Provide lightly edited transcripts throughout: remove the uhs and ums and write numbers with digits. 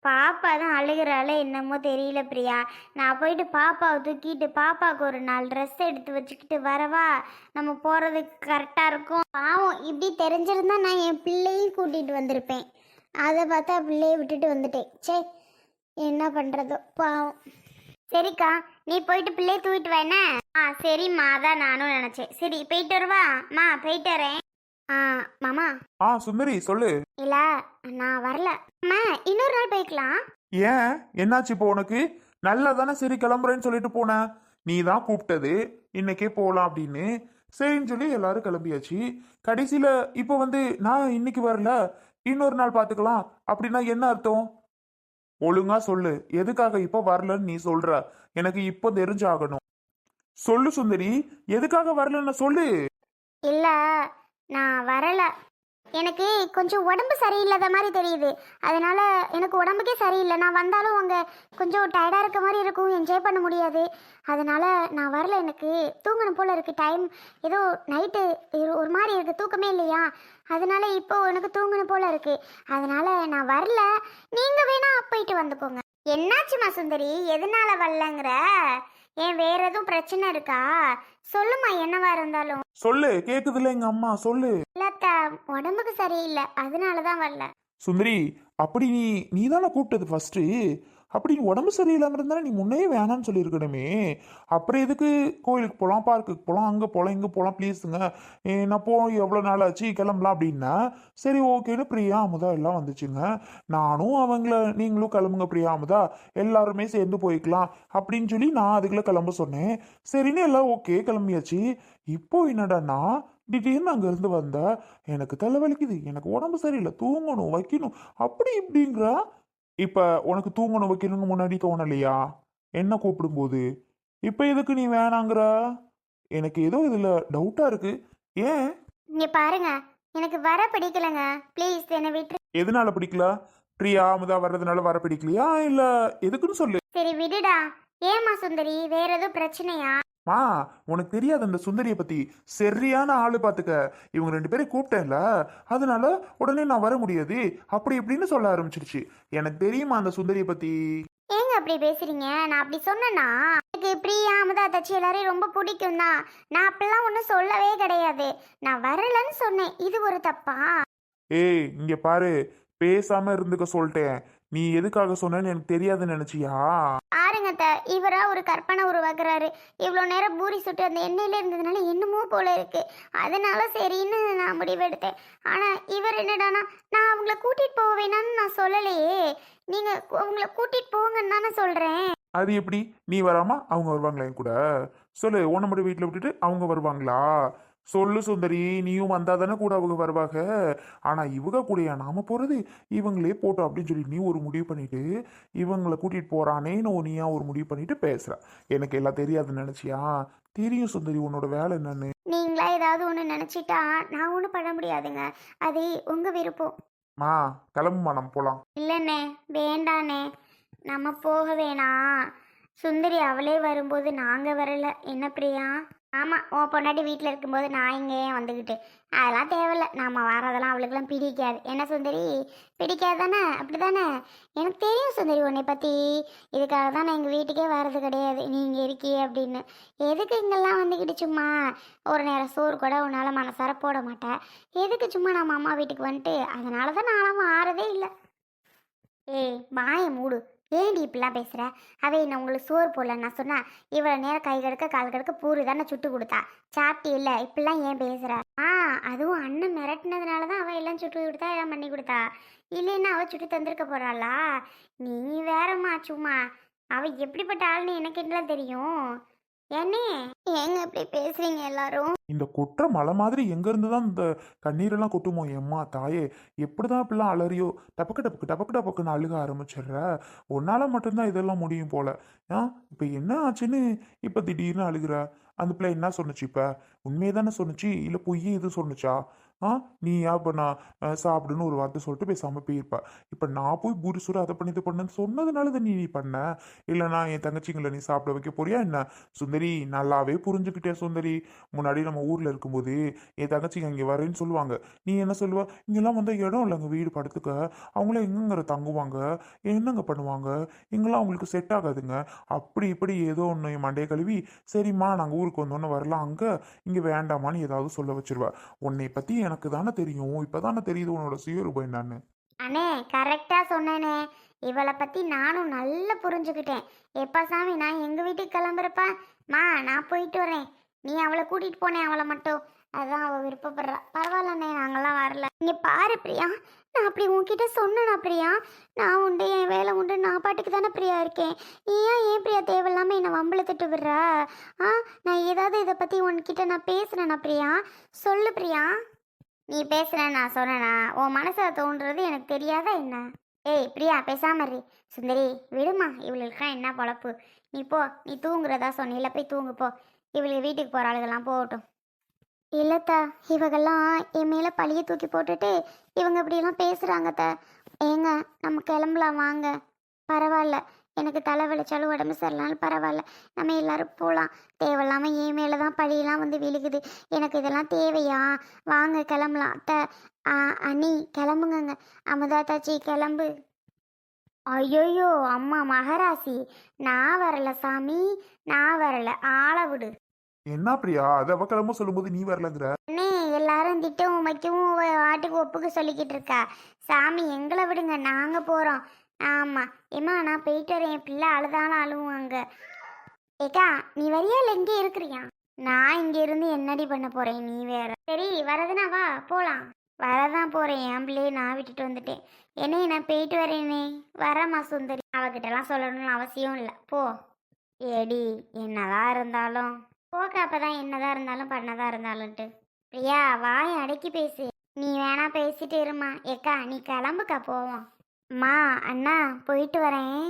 பாப்பா தான் அழுகிறாள என்னமோ தெரியல பிரியா. நான் போயிட்டு பாப்பாவை தூக்கிட்டு பாப்பாவுக்கு ஒரு 4 ட்ரெஸ் எடுத்து வச்சுக்கிட்டு வரவா? நம்ம போகிறதுக்கு கரெக்டாக இருக்கும். பாவம் இப்படி தெரிஞ்சிருந்தா நான் என் பிள்ளையும் கூட்டிகிட்டு வந்திருப்பேன். அதை பார்த்தா பிள்ளையை விட்டுட்டு வந்துட்டேன். சே, என்ன பண்ணுறதோ பாவம். சரிக்கா, நீ போயிட்டு பிள்ளையை தூக்கிட்டு வேணே. சரிம்மா, அதான் நானும் நினச்சேன். சரி போயிட்டு வருவா மா, போயிட்டு வரேன். மாமா. சுந்தரி சொல்லு. இல்ல, நான் வரல. அம்மா, இன்னொரு நாள் போய்க்கலாம். ஏன், என்னாச்சு இப்போ உனக்கு? நல்லா தானே சரி கிளம்புறேன்னு சொல்லிட்டு போனேன். நீ தான் கூப்பிட்டது இன்னைக்கே போகலாம் அப்படின்னு. சரின்னு சொல்லி எல்லாரும் கிளம்பியாச்சு. கடைசியில இப்போ நான் இன்னைக்கு வரல, இன்னொரு நாள் பார்த்துக்கலாம் அப்படின்னா என்ன அர்த்தம்? ஒழுங்கா சொல்லு, எதுக்காக இப்போ வரலன்னு நீ சொல்ற? எனக்கு இப்போ தெரிஞ்சாகணும். சொல்லு சுந்தரி, எதுக்காக வரலன்னு சொல்லு. இல்ல, நான் வரல. எனக்கு கொஞ்சம் உடம்பு சரியில்லாத மாதிரி தெரியுது. அதனால எனக்கு உடம்புக்கே சரியில்லை. நான் வந்தாலும் அங்கே கொஞ்சம் டயர்டாக இருக்க மாதிரி இருக்கும், என்ஜாய் பண்ண முடியாது. அதனால நான் வரல. எனக்கு தூங்கணும் போல் இருக்குது. டைம் ஏதோ நைட்டு ஒரு மாதிரி இருக்குது, தூக்கமே இல்லையா? அதனால இப்போ எனக்கு தூங்கணும் போல் இருக்குது. அதனால நான் வரல. நீங்கள் வேணா போயிட்டு வந்துக்கோங்க. என்னாச்சுமா சுந்தரி, எதனால வரலங்கிற? ஏன் வேற எதுவும் பிரச்சனை இருக்கா? சொல்லுமா, என்னவா இருந்தாலும் சொல்லு. கேக்குதுல எங்க அம்மா, சொல்லு. இல்லத்தா, உடம்புக்கு சரியில்லை, அதனாலதான் வரல. சுந்தரி, அப்படி நீ தானே கூப்பிட்டது ஃபர்ஸ்ட். அப்படி நீ உடம்பு சரியில்லாம இருந்தா நீ முன்னையே வேணாம்னு சொல்லியிருக்கணுமே. அப்புறம் எதுக்கு கோயிலுக்கு போகலாம், பார்க்குக்கு போகலாம், அங்கே போகலாம், இங்கே போகலாம், ப்ளீஸுங்க நான் போய் எவ்வளோ நாள் ஆச்சு கிளம்பலாம் அப்படின்னா சரி ஓகேன்னு பிரியா அமுதா எல்லாம் வந்துச்சுங்க. நானும் அவங்கள நீங்களும் கிளம்புங்க பிரியா அமுதா, எல்லாருமே சேர்ந்து போய்க்கலாம் அப்படின்னு சொல்லி நான் அதுக்குள்ள கிளம்ப சொன்னேன். சரின்னு எல்லாம் ஓகே கிளம்பியாச்சு. இப்போ என்னடான்னா திடீர்னு அங்கேருந்து வந்த எனக்கு தலைவலிக்குது, எனக்கு உடம்பு சரியில்லை, தூங்கணும் வைக்கணும் அப்படி இப்படிங்கிறா. இப்ப உனக்கு தூங்கணும் வைக்கணும்னு முன்னாடி தோணலையா என்ன கூப்பிடும்போது? இப்ப எதுக்கு நீ வேணாங்கிற? எனக்கு ஏதோ இதுல டவுட்டா இருக்கு. ஏன்? இங்க பாருங்க, எனக்கு வர பிடிக்கலங்க. ப்ளீஸ் என்னை விட்டு. எதனால பிடிக்கல? பிரியா அமுதா வர்றதுனால வர பிடிக்கலையா இல்ல எதுக்குன்னு சொல்லு. சரி விடுடா. ஏமா சுந்தரி, வேற ஏதோ பிரச்சனையா? மா, உனக்கு தெரியாது அந்த சுந்தரிய பத்தி. சரியான ஆளு பாத்துக்க. இவங்க 2 பேரும் கூப்பிட்டேன்ல, அதனால உடனே நான் வர முடியாது அப்படி இப்படின்னு சொல்ல ஆரம்பிச்சிருச்சு. எனக்கு தெரியுமா அந்த சுந்தரிய பத்தி. ஏங்க அப்படி பேசுறீங்க? நான் அப்படி சொன்னேன்னா? எனக்கு பிரியா அமுதா தச்சி எல்லாரையும் ரொம்ப பிடிக்கும் தான். நான் அப்படிலாம் ஒன்றும் சொல்லவே கிடையாது. நான் வரலன்னு சொன்னேன். இது ஒரு தப்பா? ஏய் இங்க பாரு, பேசாம இருந்துக்க சொல்லிட்டேன். நீ எதுக்காக சொன்னேன்னு எனக்கு தெரியாதுன்னு நினைச்சியா? பாருங்க இவரா ஒரு கற்பனை உருவாக்குறாரு. இவ்வளோ நேரம் பூரி சுட்டு அந்த எண்ணெயில இருந்ததுனால என்னமோ போல இருக்கு. அதனால சரின்னு நான் முடிவெடுத்தேன். ஆனா இவர் என்னடானா, நான் அவங்கள கூட்டிட்டு போக வேணாம்னு நான் சொல்லலையே. நீங்க அவங்கள கூட்டிட்டு போங்கன்னு தானே சொல்றேன். அது எப்படி? நீ வராம அவங்க வருவாங்களா என் கூட? சொல்லு, உன்னை மட்டும் வீட்டில் விட்டுட்டு அவங்க வருவாங்களா? சொல்லு சுந்தரி, நீயும் வந்தா தானே கூட அவங்க வருவாங்க. ஆனா இவங்க கூடயா நாம போறது? இவங்களே போட்டோம் அப்படின்னு சொல்லி நீ ஒரு முடிவு பண்ணிட்டு இவங்களை கூட்டிட்டு போறானேன்னு நீயா ஒரு முடிவு பண்ணிட்டு பேசுற. எனக்கு எல்லாம் தெரியாதுன்னு நினைச்சியா? தெரியும் சுந்தரி உன்னோட வேலை என்னன்னு. நீங்களா ஏதாவது ஒன்று நினச்சிட்டா நான் ஒன்றும் பண்ண முடியாதுங்க. அது உங்க விருப்பம். மா, கிளம்புமா நம்ம போலாம். இல்லைண்ணே, வேண்டாண்ணே, நம்ம போக வேணாம். சுந்தரி அவளே வரும்போது நாங்கள் வரல. என்ன பிரியா? ஆமாம், உன் பொண்டாட்டி வீட்டில் இருக்கும்போது நான் இங்கே ஏன் வந்துக்கிட்டு? அதெல்லாம் தேவையில்ல. நாம் வரதெல்லாம் அவளுக்கெல்லாம் பிடிக்காது. என்ன சுந்தரி, பிடிக்காது தானே? அப்படி தானே? எனக்கு தெரியும் சுந்தரி உன்னை பற்றி. இதுக்காக தான் நான் எங்கள் வீட்டுக்கே வர்றது கிடையாது, நீ இங்கே இருக்கியே அப்படின்னு. எதுக்கு இங்கெல்லாம் வந்துக்கிட்டு சும்மா ஒரு நேரம் சோறு கூட உன்னால் மனசார போட மாட்டேன். எதுக்கு சும்மா நம்ம அம்மா வீட்டுக்கு வந்துட்டு? அதனால தான் நானும் ஆறதே இல்லை. ஏய் வாயை மூடு. ஏன்டி இப்படிலாம் பேசுகிற? அவ என்ன உங்களுக்கு சோறு போடல நான் சொன்னா? இவ்வளோ நேரம் கை கடுக்க கால் கடுக்க பூரி தானே சுட்டு கொடுத்தா. சாப்பிட்டி இல்லை, இப்படிலாம் ஏன் பேசுகிற? அதுவும் அண்ணன் மிரட்டினதுனால தான் அவள் எல்லாம் சுட்டு கொடுத்தா, எல்லாம் பண்ணி கொடுத்தா. இல்லைன்னா அவள் சுட்டு தந்திருக்க போகிறாளா? நீ வேறம்மா சும்மா. அவள் எப்படிப்பட்ட ஆள்னு எனக்கு என்னலாம் தெரியும். ஏன்னே ஏங்க இப்படி பேசுறீங்க எல்லாரும்? இந்த கொற்ற மலை மாதிரி எங்க இருந்து தான் இந்த கண்ணீரெல்லாம் கொட்டுமோ எம்மா தாயே. எப்படிதான் இப்படிலாம் அலறியோ, டபக்கு டபக்கு டபக்கு டபக்குன்னு அழுக ஆரம்பிச்சிடுற. உன்னால மட்டும்தான் இதெல்லாம் முடியும் போல. இப்ப என்ன ஆச்சுன்னு இப்ப திடீர்னு அழுகுற? அந்த பிள்ளை என்ன சொன்னுச்சு? இப்ப உண்மையை தானே சொன்னுச்சு இல்ல பொய்யே இது சொன்னுச்சா? ஆ நீ ஏன் இப்போ நான் சாப்பிடுன்னு ஒரு வார்த்தை சொல்லிட்டு பேசாமல் போயிருப்ப. இப்போ நான் போய் பூரி சுட அதை பண்ணி இது பண்ணுன்னு சொன்னதுனால தான் நீ பண்ண. இல்லைனா என் தங்கச்சிங்களை நீ சாப்பிட வைக்க போறியா என்ன? சுந்தரி நல்லாவே புரிஞ்சுக்கிட்டே சுந்தரி. முன்னாடி நம்ம ஊரில் இருக்கும்போது என் தங்கச்சிங்க இங்கே வரேன்னு சொல்லுவாங்க. நீ என்ன சொல்லுவ? இங்கெல்லாம் வந்து இடம் இல்லைங்க வீடு படுத்துக்க. அவங்களாம் எங்கங்கிற தங்குவாங்க, என்னங்க பண்ணுவாங்க, இங்கெல்லாம் அவங்களுக்கு செட் ஆகாதுங்க. அப்படி இப்படி ஏதோ ஒன்று மண்டையை கழுவி சரிம்மா நாங்கள் ஊருக்கு வந்தோன்னே வரலாம் அங்கே, இங்கே வேண்டாமான்னு ஏதாவது சொல்ல வச்சிருவா. உன்னை பற்றி எனக்கு தானே தெரியும், இப்போ தானே தெரியுது உன்னோட சுயரூபம் என்னன்னு. அண்ணே கரெக்டாக சொன்னேனே. இவளை பற்றி நானும் நல்லா புரிஞ்சுக்கிட்டேன். எப்பா சாமி நான் எங்கள் வீட்டுக்கு கிளம்புறப்பா, மா நான் போயிட்டு வரேன், நீ அவளை கூட்டிகிட்டு போனேன் அவளை மட்டும். அதான் அவள் விருப்பப்படுறா. பரவாயில்லண்ணே நாங்களாம் வரல. இங்கே பாரு பிரியா, நான் அப்படி உன்கிட்ட சொன்னேனா பிரியா? நான் உண்டு என் வேலை உண்டு, நான் பாட்டுக்கு தானே பிரியா இருக்கேன். நீ ஏன் பிரியா தேவையில்லாமல் என்னை வம்பளத்துட்டு விடுற? நான் ஏதாவது இதை பற்றி உன்கிட்ட நான் பேசுகிறேன்னா பிரியா? சொல்லு பிரியா. நீ பேசுகிறேன் நான் சொன்னேனா? உன் மனசில் தோன்றுறது எனக்கு தெரியாதா என்ன? ஏய் பிரியா பேசாம இரு. சுந்தரி விடுமா, இவளுக்கெல்லாம் என்ன பொழப்பு. நீ போ, நீ தூங்குறதா சொன்னில, போய் தூங்கு போ. இவளுக்கு வீட்டுக்கு போகிற ஆளுகள்லாம் போகட்டும். இல்லைத்தா, இவங்கெல்லாம் என் மேலே பழிய தூக்கி போட்டுட்டு இவங்க இப்படியெல்லாம் பேசுகிறாங்கத்த. ஏங்க நம்ம கிளம்பலாம் வாங்க. பரவாயில்ல, எனக்கு தலை வலிச்சாலும் உடம்பு சரியில்லைனாலும் பரவாயில்ல, நம்ம எல்லாரும் போகலாம். தேவையில்லாமல் என் மேலே தான் பழியெல்லாம் வந்து விழுகுது. எனக்கு இதெல்லாம் தேவையா? வாங்க கிளம்பலாம் அத்தை. அண்ணி கிளம்புங்கங்க. அமுதா தாச்சி கிளம்பு. ஐயோயோ அம்மா மகராசி, நான் வரல சாமி, நான் வரல, ஆளை விடு. என்ன பிரியா அதை அவ கிளம்ப சொல்லும்போது நீ வரலங்கிற? அண்ணே எல்லாரும் திட்டவும் வைக்கவும் வாட்டுக்கு ஒப்புக்கு சொல்லிக்கிட்டு இருக்கா. சாமி எங்களை விடுங்க, நாங்கள் போகிறோம். ஆமாம் ஏம்மா நான் போயிட்டு வரேன். என் பிள்ளை அழுதாலும் அழுவாங்க. ஏக்கா நீ வரியா இல்லை இங்கே இருக்கிறியா? நான் இங்கே இருந்து என்னடி பண்ண போகிறேன், நீ வேற. சரி வரதுனா வா போகலாம். வரதான் போகிறேன், என் பிள்ளையை நான் விட்டுட்டு வந்துட்டேன். என்னையே நான் போயிட்டு வரேனே. வரேம்மா சுந்தரி. அவகிட்டலாம் சொல்லணும்னு அவசியம் இல்லை, போ. ஏடி என்னதான் இருந்தாலும் போக்க, அப்பதான் என்னதான் இருந்தாலும் பண்ணதான் இருந்தாலும்ட்டு. பிரியா வாயை அடக்கி பேசு. நீ வேணா பேசிட்டு இருமா. ஏக்கா நீ கிளம்புக்கா போவோம். அம்மா அண்ணா போயிட்டு வரேன்.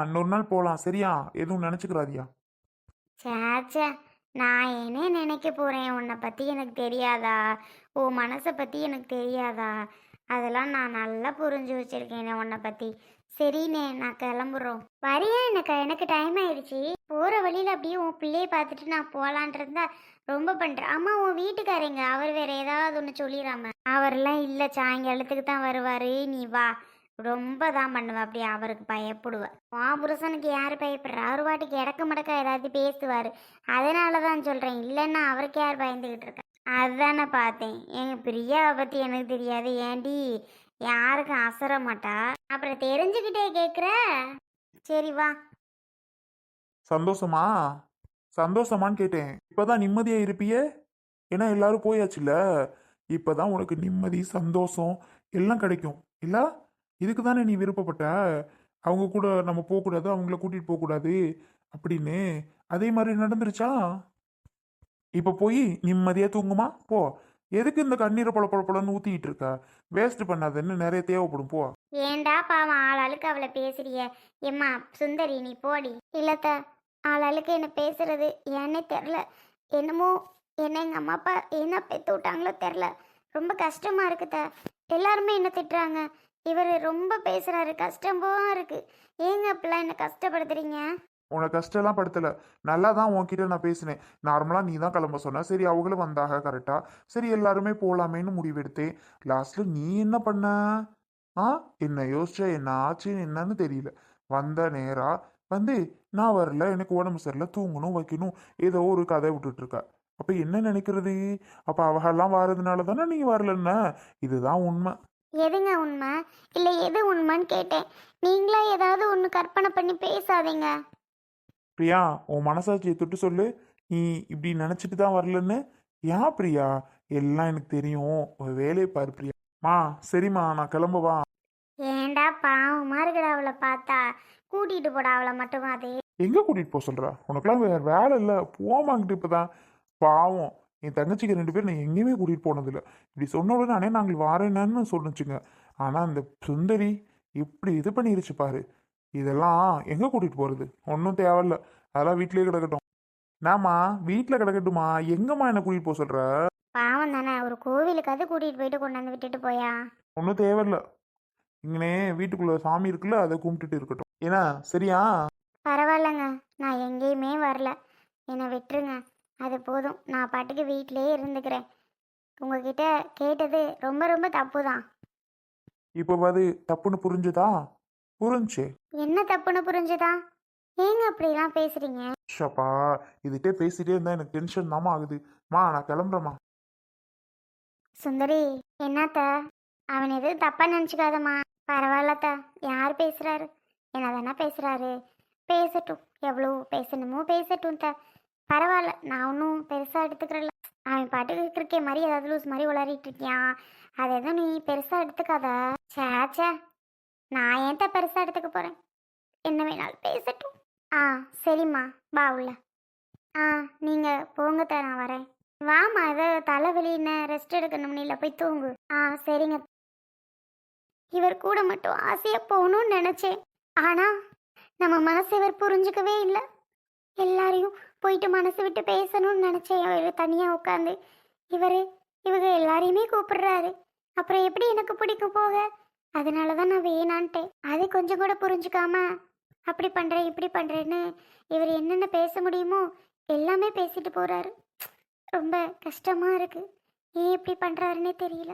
இன்னொரு நாள் போகலாம் சரியா? எதுவும் நினச்சிக்கிறாதியா? சேச்சே, நான் என்ன நினைக்க போகிறேன்? உன்னை பற்றி எனக்கு தெரியாதா? உன் மனசை பற்றி எனக்கு தெரியாதா? அதெல்லாம் நான் நல்லா புரிஞ்சு வச்சுருக்கேனே உன்னை பற்றி. சரிண்ணே நான் கிளம்புறோம். வரியா? எனக்கு டைம் ஆயிடுச்சு. போகிற வழியில் அப்படியே உன் பிள்ளையை பார்த்துட்டு நான் போகலான் இருந்தா ரொம்ப பண்ணுறேன். அம்மா உன் வீட்டுக்காரங்க அவர் வேற ஏதாவது ஒன்று சொல்லிடாம. அவரெல்லாம் இல்லை, சாயங்காலத்துக்கு தான் வருவார், நீ வா. ரொம்ப தான் பண்ணுவேன், அப்படியே அவருக்கு பயப்படுவேன். உன் புருஷனுக்கு யார் பயப்படுறா? அவர் வாட்டுக்கு இடக்க மடக்கா ஏதாவது பேசுவார். அதனால தான் சொல்கிறேன், இல்லைன்னா அவருக்கு யார் பயந்துக்கிட்டு இருக்கா? அதுதானே பார்த்தேன். எங்கள் பிரியாவை பற்றி எனக்கு தெரியாது ஏண்டி? யாருக்கும் அசர மாட்டா, அப்புறம் தெரிஞ்சுக்கிட்டே கேட்குற. சரி வா. சந்தோஷமா? சந்தோஷமான்னு கேட்டேன். இப்போதான் நிம்மதியா இருப்பியே, ஏன்னா எல்லாரும் போயாச்சுல்ல. இப்போதான் உனக்கு நிம்மதி சந்தோஷம் எல்லாம் கிடைக்கும் இல்ல? இதுக்கு தானே நீ விருப்பப்பட்ட. அவங்க கூட நம்ம போகக்கூடாது, அவங்கள கூட்டிட்டு போகக்கூடாது அப்படின்னு. அதே மாதிரி நடந்துருச்சா? இப்போ போய் நிம்மதியாக தூங்குமா போ. எதுக்கு இந்த கண்ணீரை பொல பொல பொலன்னு ஊற்றிக்கிட்டு இருக்க? வேஸ்ட் பண்ணாதன்னு நிறைய தேவைப்படும் போ. ஏண்டா பாவம் ஆளாளுக்கு அவளை பேசுறிய? எம்மா சுந்தரி நீ போடி. இல்லத்த, ஆளாளுக்கு என்ன பேசுறது ஏன்னே தெரில. என்னமோ என்ன எங்கள் அம்மா அப்பா என்ன பெற்று விட்டாங்களோ தெரில. ரொம்ப கஷ்டமாக இருக்குத. எல்லாருமே என்ன திட்டுறாங்க. இவர் ரொம்ப பேசுகிறாரு, கஷ்டமா இருக்கு. ஏங்க அப்படிலாம் என்ன கஷ்டப்படுத்துறீங்க? உனக்கு கஷ்டம்லாம் படுத்தலை, நல்லா தான் உன்கிட்ட நான் பேசினேன். நார்மலாக நீ தான் கிளம்ப சொன்ன, சரி அவங்களும் வந்தாக கரெக்டாக, சரி எல்லாருமே போகலாமேன்னு முடிவெடுத்தேன். லாஸ்ட்டில் நீ என்ன பண்ண? என்ன யோசிச்ச, என்ன ஆச்சுன்னு என்னன்னு தெரியல. வந்த நேரா வந்து நான் வரல, எனக்கு உடம்பு சரியில்லை, தூங்கணும் வைக்கணும் ஏதோ ஒரு கதை விட்டுட்ருக்க. அப்போ என்ன நினைக்கிறது? அப்போ அவகெல்லாம் வர்றதுனால தானே நீ வரலன்னா? இதுதான் உண்மை. எதுங்க உண்மை? இல்லை எது உண்மைன்னு கேட்டேன். நீங்களா ஏதாவது ஒன்று கற்பனை பண்ணி பேசாதீங்க. பிரியா உன் மனசாட்சியை தொட்டு சொல்லு, நீ இப்படி நினச்சிட்டு தான் வரலன்னு. ஏன் பிரியா? எல்லாம் எனக்கு தெரியும், ஒரு வேலையை பாரு பிரியா. சரிம்மா நான் கிளம்பவா? ஏண்டா பாவமா இருக்குடா அவளை பார்த்தா. கூட்டிட்டு போடா அவளை மட்டும். அது எங்கே கூட்டிகிட்டு போக சொல்கிற? உனக்கெல்லாம் வேறு வேலை இல்லை, போமாங்கிட்டு இப்போ தான். பாவம் என் தங்கச்சிக்கு 2 பேர் நான் எங்கேயுமே கூட்டிகிட்டு போனதில்லை. இப்படி சொன்ன உடனே நானே நாங்கள் வாரேன்னு சொன்னிச்சுங்க. ஆனால் அந்த சுந்தரி இப்படி இது பண்ணிருச்சு பாரு. இதெல்லாம் எங்கே கூட்டிகிட்டு போகிறது? ஒன்றும் தேவையில்ல, அதெல்லாம் வீட்டிலேயே கிடக்கட்டும். நாம்மா வீட்டில் கிடக்கட்டுமா? எங்கம்மா என்னை கூட்டிகிட்டு போக சொல்கிற? பாவம் தானே, ஒரு கோவிலுக்காவது கூட்டிகிட்டு போயிட்டு கொண்டாந்து விட்டுட்டு போயா. ஒன்றும் தேவையில்ல. இங்கனே வீட்டுக்குள்ள சாமி இருக்குல்ல, அதை கும்பிட்டுட்டு இருக்கட்டும். ஏன்னா சரியா? பரவாயில்லைங்க, நான் எங்கேயுமே வரல, என்னை விட்டுருங்க. அது போதும், நான் பாட்டுக்கு வீட்டிலேயே இருந்துக்கிறேன். உங்ககிட்ட கேட்டது ரொம்ப ரொம்ப தப்பு தான். இப்போ அது தப்புன்னு புரிஞ்சுதா? புரிஞ்சு. என்ன தப்புன்னு புரிஞ்சுதா? ஏங்க அப்படிலாம் பேசுறீங்க? ஷப்பா, இதுகிட்டே பேசிட்டே இருந்தா எனக்கு டென்ஷன் தாமா ஆகுது. நான் கிளம்புறேம்மா. சுந்தரி, என்னத்த? அவன் எதுவும் தப்பா நினச்சிக்காதம்மா. பரவாயில்லத்த, யார் பேசுறாரு? என்ன தானே பேசுறாரு, பேசட்டும். எவ்வளோ பேசணுமோ பேசட்டும் பரவாயில்ல, நான் ஒன்றும் பெருசாக எடுத்துக்கிறல. அவன் பாட்டுக்கு கிரிக்கே மாதிரி ஏதாவது லூஸ் மாதிரி உளறிட்டு இருக்கியான். அதை எதுவும் நீ பெருசாக எடுத்துக்காத. சேச்சே, நான் ஏன்ட்ட பெருசாக எடுத்துக்க போகிறேன்? என்ன வேணாலும் பேசட்டும். ஆ சரிம்மா, வா உள்ள. ஆ நீங்கள் போங்க நான் வரேன். வாமா, ஏதோ தலைவலின்னு ரெஸ்ட் எடுக்கணும்னு இல்லை, போய் தூங்கு. ஆ சரிங்க. இவர் கூட மட்டும் ஆசையா போகணும்னு நினைச்சேன். ஆனா நம்ம மனசு இவர் புரிஞ்சுக்கவே இல்லை. எல்லாரையும் போயிட்டு மனசு விட்டு பேசணும்னு நினைச்சேன். இவர் தனியா உட்காந்து இவங்க எல்லாரையுமே கூப்பிடுறாரு. அப்புறம் எப்படி எனக்கு பிடிக்கும் போக? அதனாலதான் நான் வேணான்ட்டேன். அது கொஞ்சம் கூட புரிஞ்சுக்காம அப்படி பண்றேன் இப்படி பண்றேன்னு இவர் என்னென்ன பேச முடியுமோ எல்லாமே பேசிட்டு போறாரு. ரொம்ப கஷ்டமா இருக்கு. ஏன் இப்படி பண்றாருன்னே தெரியல.